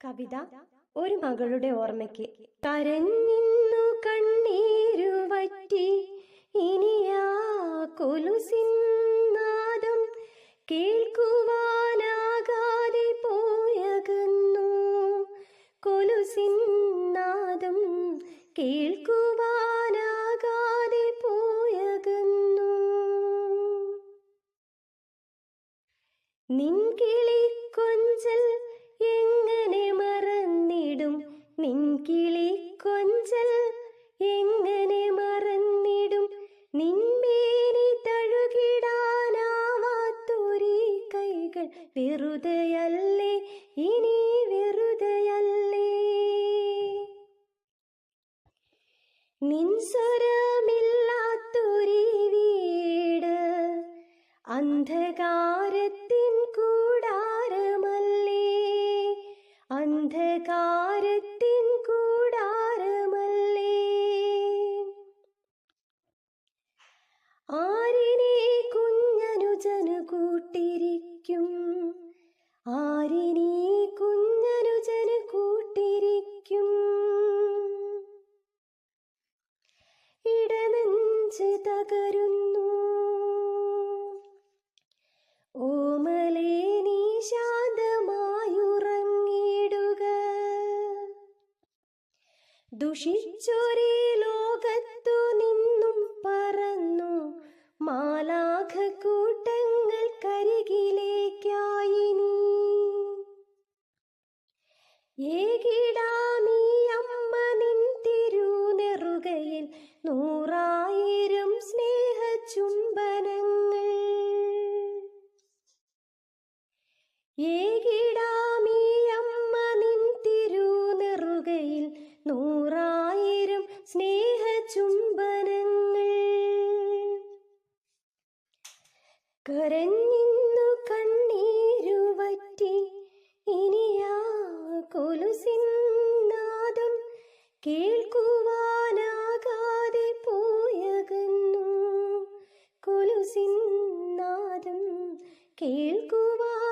കവിത ഒരു മകളുടെ ഓർമ്മയ്ക്ക്. കരഞ്ഞിന്നു കണ്ണീരു വറ്റി ഇനിയാ കൊലുസിൻ നാദം കേൾക്കുവാനാകാതെ പോയകന്നു. കൊലുസിൻ നാദം കേൾക്കുവാനാകാതെ പോയകന്നു. നിൻ കിളിക്കൊഞ്ചൽ എങ്ങനെ മറന്നിടും, നിൻ കിളിക്കൊഞ്ചൽ എങ്ങനെ മറന്നിടും, നിന്മേനി തഴുകിടാനാവാത്തൊരീ കൈകൾ വെറുതെയല്ലേ, ഇനി വെറുതെയല്ലേ. നിൻ സ്വരമില്ലാത്തൊരീ വീട് അന്ധകാരത്തിൻ കൂടാരമല്ലേ, അന്ധകാരത്തിൻ കൂടാരമല്ലേ. ആരിനെ കുഞ്ഞനുജനു കൂട്ടിരിക്കും, ആരിനെ കുഞ്ഞനുജനു കൂട്ടിരിക്കും. ഇടനെഞ്ച് തകരുന്നു, ഓമലേ നീ ശാന്തമായുറങ്ങിടുക. ദുഷിച്ചൊരേ ലോകത്തു നിന്നും പറന്നു മാലാഖക്കൂട്ടങ്ങൾ കരികിലേക്കായി നീ. ഏകിടാമീ അമ്മ നിൻ തിരുനെറുകയിൽ 100,000 സ്നേഹചുംബനങ്ങൾ. ഏകിടാമീ അമ്മ നിൻ തിരുനെറുകയിൽ 100,000 സ്നേഹചുംബനങ്ങൾ. കരഞ്ഞിന്നു കണ്ണീരു വറ്റി ഇനിയാ കൊലുസിൻ നാദം കേൾക്കുവാനാകാതെ പോയകന്നു. കൊലുസിൻ നാദം കേൾക്കുവാൻ